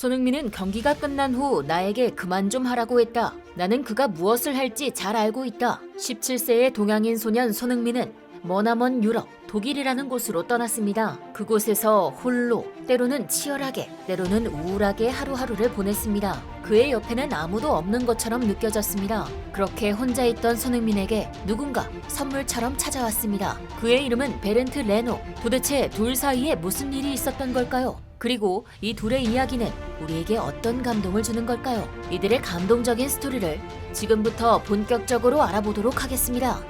손흥민은 경기가 끝난 후 나에게 그만 좀 하라고 했다. 나는 그가 무엇을 할지 잘 알고 있다. 17세의 동양인 소년 손흥민은 머나먼 유럽, 독일이라는 곳으로 떠났습니다. 그곳에서 홀로, 때로는 치열하게, 때로는 우울하게 하루하루를 보냈습니다. 그의 옆에는 아무도 없는 것처럼 느껴졌습니다. 그렇게 혼자 있던 손흥민에게 누군가 선물처럼 찾아왔습니다. 그의 이름은 베른트 레노. 도대체 둘 사이에 무슨 일이 있었던 걸까요? 그리고 이 둘의 이야기는 우리에게 어떤 감동을 주는 걸까요? 이들의 감동적인 스토리를 지금부터 본격적으로 알아보도록 하겠습니다.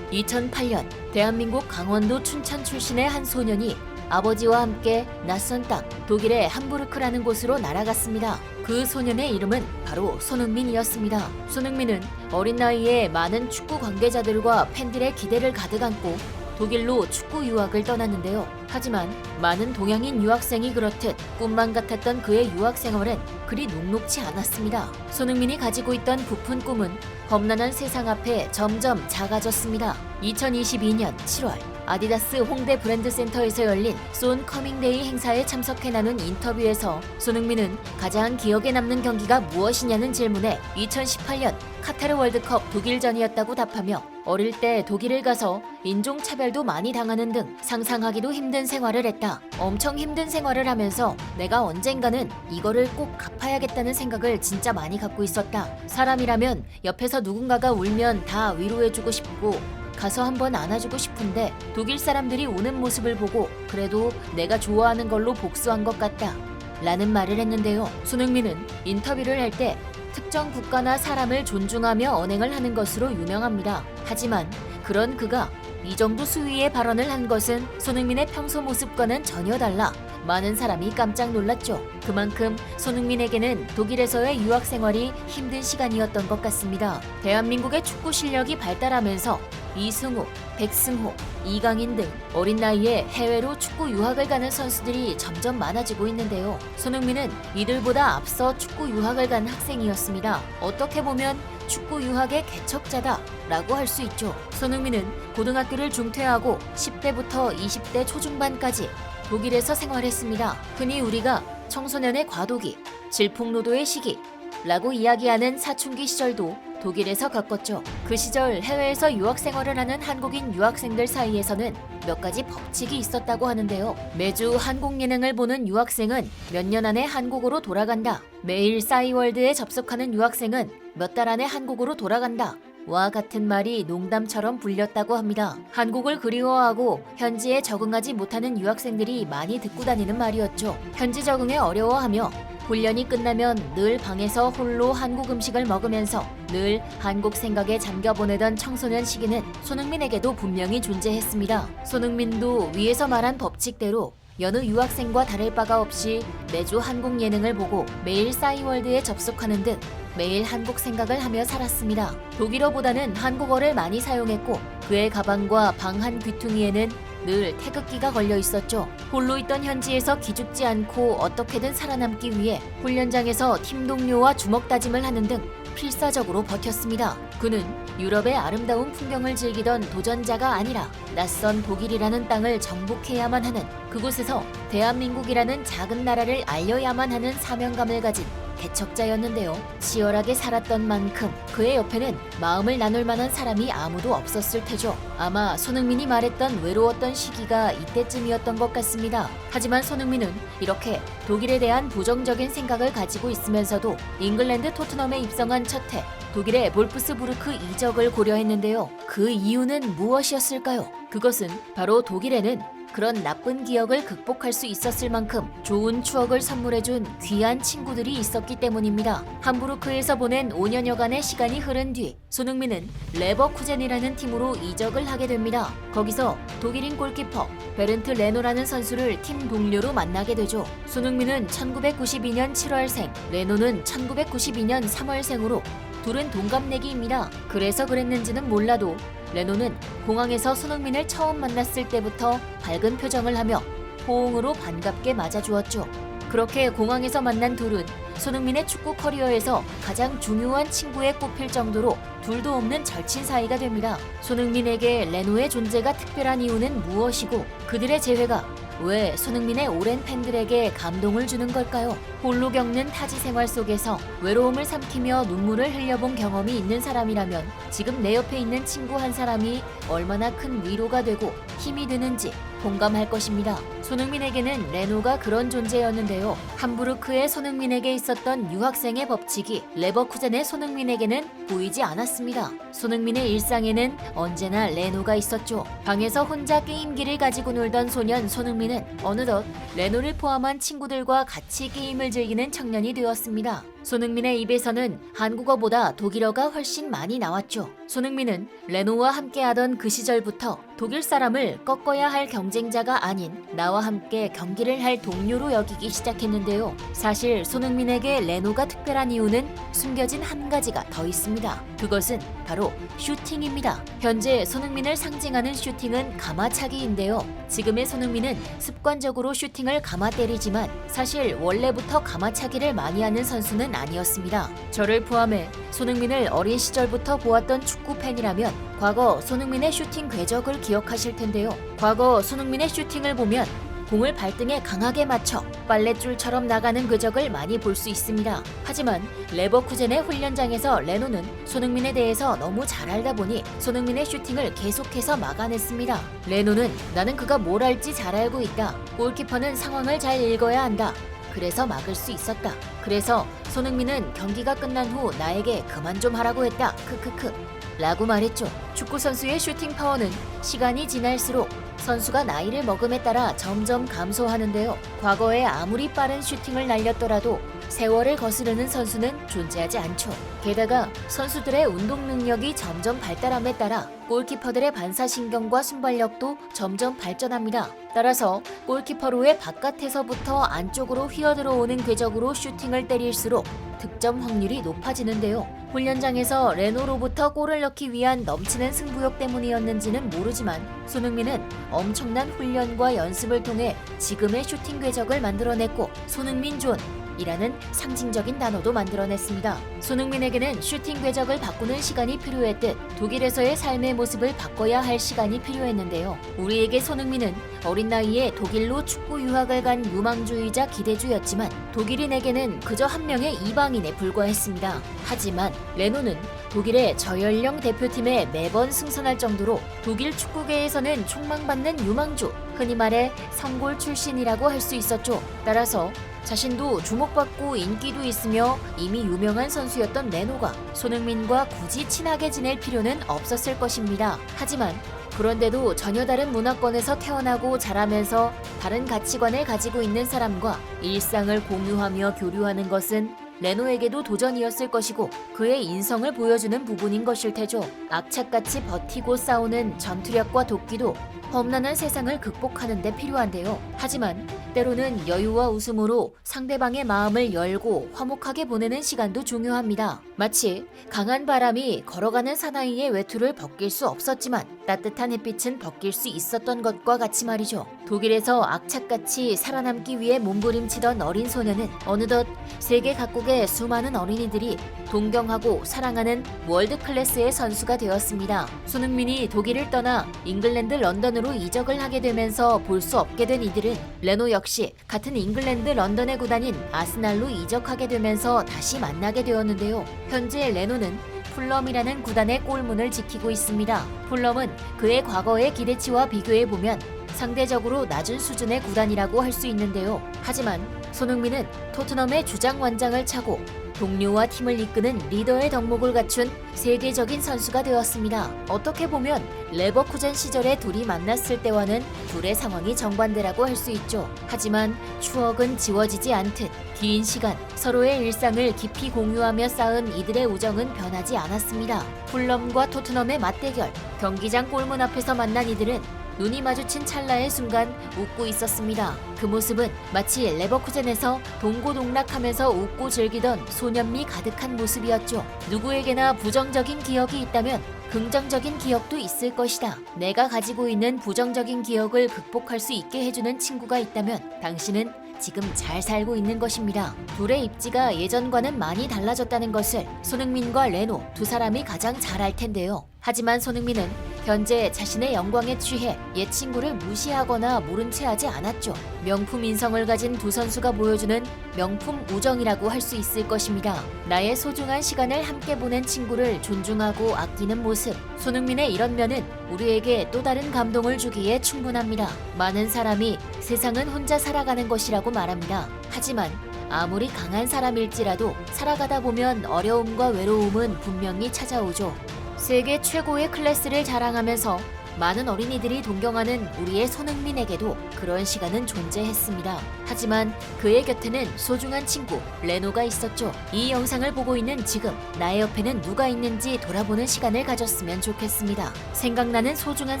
2008년 대한민국 강원도 춘천 출신의 한 소년이 아버지와 함께 낯선 땅 독일의 함부르크라는 곳으로 날아갔습니다. 그 소년의 이름은 바로 손흥민이었습니다. 손흥민은 어린 나이에 많은 축구 관계자들과 팬들의 기대를 가득 안고 독일로 축구 유학을 떠났는데요. 하지만 많은 동양인 유학생이 그렇듯 꿈만 같았던 그의 유학 생활은 그리 녹록지 않았습니다. 손흥민이 가지고 있던 부푼 꿈은 험난한 세상 앞에 점점 작아졌습니다. 2022년 7월 아디다스 홍대 브랜드 센터에서 열린 손 커밍데이 행사에 참석해 나눈 인터뷰에서 손흥민은 가장 기억에 남는 경기가 무엇이냐는 질문에 2018년 카타르 월드컵 독일전이었다고 답하며 어릴 때 독일을 가서 인종차별도 많이 당하는 등 상상하기도 힘든 생활을 했다. 엄청 힘든 생활을 하면서 내가 언젠가는 이거를 꼭 갚아야겠다는 생각을 진짜 많이 갖고 있었다. 사람이라면 옆에서 누군가가 울면 다 위로해주고 싶고 가서 한번 안아주고 싶은데 독일 사람들이 우는 모습을 보고 그래도 내가 좋아하는 걸로 복수한 것 같다 라는 말을 했는데요. 손흥민은 인터뷰를 할 때 특정 국가나 사람을 존중하며 언행을 하는 것으로 유명합니다. 하지만 그런 그가 이 정도 수위의 발언을 한 것은 손흥민의 평소 모습과는 전혀 달라 많은 사람이 깜짝 놀랐죠. 그만큼 손흥민에게는 독일에서의 유학 생활이 힘든 시간이었던 것 같습니다. 대한민국의 축구 실력이 발달하면서 이승우, 백승호, 이강인 등 어린 나이에 해외로 축구 유학을 가는 선수들이 점점 많아지고 있는데요. 손흥민은 이들보다 앞서 축구 유학을 간 학생이었습니다. 어떻게 보면 축구 유학의 개척자다 라고 할 수 있죠. 손흥민은 고등학교를 중퇴하고 10대부터 20대 초중반까지 독일에서 생활했습니다. 흔히 우리가 청소년의 과도기, 질풍노도의 시기 라고 이야기하는 사춘기 시절도 독일에서 겪었죠. 그 시절 해외에서 유학 생활을 하는 한국인 유학생들 사이에서는 몇 가지 법칙이 있었다고 하는데요. 매주 한국 예능을 보는 유학생은 몇 년 안에 한국으로 돌아간다. 매일 싸이월드에 접속하는 유학생은 몇 달 안에 한국으로 돌아간다. 와 같은 말이 농담처럼 불렸다고 합니다. 한국을 그리워하고 현지에 적응하지 못하는 유학생들이 많이 듣고 다니는 말이었죠. 현지 적응에 어려워하며 훈련이 끝나면 늘 방에서 홀로 한국 음식을 먹으면서 늘 한국 생각에 잠겨 보내던 청소년 시기는 손흥민에게도 분명히 존재했습니다. 손흥민도 위에서 말한 법칙대로 여느 유학생과 다를 바가 없이 매주 한국 예능을 보고 매일 싸이월드에 접속하는 등 매일 한국 생각을 하며 살았습니다. 독일어보다는 한국어를 많이 사용했고 그의 가방과 방 한 귀퉁이에는 늘 태극기가 걸려 있었죠. 홀로 있던 현지에서 기죽지 않고 어떻게든 살아남기 위해 훈련장에서 팀 동료와 주먹 다짐을 하는 등 필사적으로 버텼습니다. 그는 유럽의 아름다운 풍경을 즐기던 도전자가 아니라 낯선 독일이라는 땅을 정복해야만 하는 그곳에서 대한민국이라는 작은 나라를 알려야만 하는 사명감을 가진 개척자였는데요. 치열하게 살았던 만큼 그의 옆에는 마음을 나눌 만한 사람이 아무도 없었을 테죠. 아마 손흥민이 말했던 외로웠던 시기가 이때쯤이었던 것 같습니다. 하지만 손흥민은 이렇게 독일에 대한 부정적인 생각을 가지고 있으면서도 잉글랜드 토트넘에 입성한 첫 해 독일의 볼프스부르크 이적을 고려했는데요. 그 이유는 무엇이었을까요? 그것은 바로 독일에는 그런 나쁜 기억을 극복할 수 있었을 만큼 좋은 추억을 선물해준 귀한 친구들이 있었기 때문입니다. 함부르크에서 보낸 5년여간의 시간이 흐른 뒤 손흥민은 레버쿠젠이라는 팀으로 이적을 하게 됩니다. 거기서 독일인 골키퍼 베른트 레노라는 선수를 팀 동료로 만나게 되죠. 손흥민은 1992년 7월생, 레노는 1992년 3월생으로 둘은 동갑내기입니다. 그래서 그랬는지는 몰라도 레노는 공항에서 손흥민을 처음 만났을 때부터 밝은 표정을 하며 호응으로 반갑게 맞아주었죠. 그렇게 공항에서 만난 둘은 손흥민의 축구 커리어에서 가장 중요한 친구에 꼽힐 정도로 둘도 없는 절친 사이가 됩니다. 손흥민에게 레노의 존재가 특별한 이유는 무엇이고 그들의 재회가 왜 손흥민의 오랜 팬들에게 감동을 주는 걸까요? 홀로 겪는 타지 생활 속에서 외로움을 삼키며 눈물을 흘려본 경험이 있는 사람이라면 지금 내 옆에 있는 친구 한 사람이 얼마나 큰 위로가 되고 힘이 되는지 공감할 것입니다. 손흥민에게는 레노가 그런 존재였는데요. 함부르크의 손흥민에게 있었던 유학생의 법칙이 레버쿠젠의 손흥민에게는 보이지 않았습니다. 손흥민의 일상에는 언제나 레노가 있었죠. 방에서 혼자 게임기를 가지고 놀던 소년 손흥민은 어느덧 레노를 포함한 친구들과 같이 게임을 즐기는 청년이 되었습니다. 손흥민의 입에서는 한국어보다 독일어가 훨씬 많이 나왔죠. 손흥민은 레노와 함께하던 그 시절부터 독일 사람을 꺾어야 할 경쟁자가 아닌 나와 함께 경기를 할 동료로 여기기 시작했는데요. 사실 손흥민에게 레노가 특별한 이유는 숨겨진 한 가지가 더 있습니다. 그것은 바로 슈팅입니다. 현재 손흥민을 상징하는 슈팅은 가마차기인데요. 지금의 손흥민은 습관적으로 슈팅을 감아 때리지만 사실 원래부터 가마차기를 많이 하는 선수는 아니었습니다. 저를 포함해 손흥민을 어린 시절부터 보았던 축구 팬이라면 과거 손흥민의 슈팅 궤적을 기억하실 텐데요. 과거 손흥민의 슈팅을 보면 공을 발등에 강하게 맞춰 빨랫줄처럼 나가는 궤적을 많이 볼 수 있습니다. 하지만 레버쿠젠의 훈련장에서 레노는 손흥민에 대해서 너무 잘 알다 보니 손흥민의 슈팅을 계속해서 막아냈습니다. 레노는 나는 그가 뭘 할지 잘 알고 있다. 골키퍼는 상황을 잘 읽어야 한다. 그래서 막을 수 있었다. 그래서 손흥민은 경기가 끝난 후 나에게 그만 좀 하라고 했다. 크크크 라고 말했죠. 축구선수의 슈팅 파워는 시간이 지날수록 선수가 나이를 먹음에 따라 점점 감소하는데요. 과거에 아무리 빠른 슈팅을 날렸더라도 세월을 거스르는 선수는 존재하지 않죠. 게다가 선수들의 운동 능력이 점점 발달함에 따라 골키퍼들의 반사신경과 순발력도 점점 발전합니다. 따라서 골키퍼로의 바깥에서부터 안쪽으로 휘어들어오는 궤적으로 슈팅을 때릴수록 득점 확률이 높아지는데요. 훈련장에서 레노로부터 골을 넣기 위한 넘치는 승부욕 때문이었는지는 모르지만 손흥민은 엄청난 훈련과 연습을 통해 지금의 슈팅 궤적을 만들어냈고 손흥민 존 이라는 상징적인 단어도 만들어냈습니다. 손흥민에게는 슈팅 궤적을 바꾸는 시간이 필요했듯 독일에서의 삶의 모습을 바꿔야 할 시간이 필요했는데요. 우리에게 손흥민은 어린 나이에 독일로 축구 유학을 간 유망주이자 기대주였지만 독일인에게는 그저 한 명의 이방인에 불과했습니다. 하지만 레노는 독일의 저연령 대표팀에 매번 승선할 정도로 독일 축구계에서는 촉망받는 유망주, 흔히 말해 성골 출신이라고 할 수 있었죠. 따라서 자신도 주목받고 인기도 있으며 이미 유명한 선수였던 레노가 손흥민과 굳이 친하게 지낼 필요는 없었을 것입니다. 하지만 그런데도 전혀 다른 문화권에서 태어나고 자라면서 다른 가치관을 가지고 있는 사람과 일상을 공유하며 교류하는 것은 레노에게도 도전이었을 것이고 그의 인성을 보여주는 부분인 것일 테죠. 악착같이 버티고 싸우는 전투력과 도끼도 험난한 세상을 극복하는 데 필요한데요. 하지만 때로는 여유와 웃음으로 상대방의 마음을 열고 화목하게 보내는 시간도 중요합니다. 마치 강한 바람이 걸어가는 사나이의 외투를 벗길 수 없었지만 따뜻한 햇빛은 벗길 수 있었던 것과 같이 말이죠. 독일에서 악착같이 살아남기 위해 몸부림치던 어린 소녀는 어느덧 세계 각국의 수많은 어린이들이 동경하고 사랑하는 월드 클래스의 선수가 되었습니다. 손흥민이 독일을 떠나 잉글랜드 런던으로 이적을 하게 되면서 볼 수 없게 된 이들은 레노 역시 같은 잉글랜드 런던의 구단인 아스날로 이적하게 되면서 다시 만나게 되었는데요. 현재 레노는 풀럼이라는 구단의 골문을 지키고 있습니다. 풀럼은 그의 과거의 기대치와 비교해보면 상대적으로 낮은 수준의 구단이라고 할 수 있는데요. 하지만 손흥민은 토트넘의 주장 완장을 차고 동료와 팀을 이끄는 리더의 덕목을 갖춘 세계적인 선수가 되었습니다. 어떻게 보면 레버쿠젠 시절에 둘이 만났을 때와는 둘의 상황이 정반대라고 할 수 있죠. 하지만 추억은 지워지지 않듯 긴 시간 서로의 일상을 깊이 공유하며 쌓은 이들의 우정은 변하지 않았습니다. 풀럼과 토트넘의 맞대결, 경기장 골문 앞에서 만난 이들은 눈이 마주친 찰나의 순간 웃고 있었습니다. 그 모습은 마치 레버쿠젠에서 동고동락하면서 웃고 즐기던 소년미 가득한 모습이었죠. 누구에게나 부정적인 기억이 있다면 긍정적인 기억도 있을 것이다. 내가 가지고 있는 부정적인 기억을 극복할 수 있게 해주는 친구가 있다면 당신은 지금 잘 살고 있는 것입니다. 둘의 입지가 예전과는 많이 달라졌다는 것을 손흥민과 레노 두 사람이 가장 잘 알 텐데요. 하지만 손흥민은 현재 자신의 영광에 취해 옛 친구를 무시하거나 모른 채 하지 않았죠. 명품 인성을 가진 두 선수가 보여주는 명품 우정이라고 할 수 있을 것입니다. 나의 소중한 시간을 함께 보낸 친구를 존중하고 아끼는 모습. 손흥민의 이런 면은 우리에게 또 다른 감동을 주기에 충분합니다. 많은 사람이 세상은 혼자 살아가는 것이라고 말합니다. 하지만 아무리 강한 사람일지라도 살아가다 보면 어려움과 외로움은 분명히 찾아오죠. 세계 최고의 클래스를 자랑하면서 많은 어린이들이 동경하는 우리의 손흥민에게도 그런 시간은 존재했습니다. 하지만 그의 곁에는 소중한 친구 레노가 있었죠. 이 영상을 보고 있는 지금 나의 옆에는 누가 있는지 돌아보는 시간을 가졌으면 좋겠습니다. 생각나는 소중한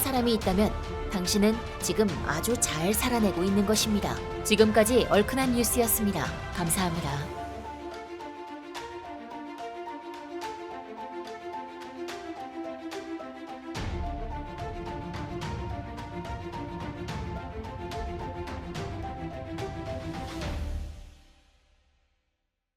사람이 있다면 당신은 지금 아주 잘 살아내고 있는 것입니다. 지금까지 얼큰한 뉴스였습니다. 감사합니다.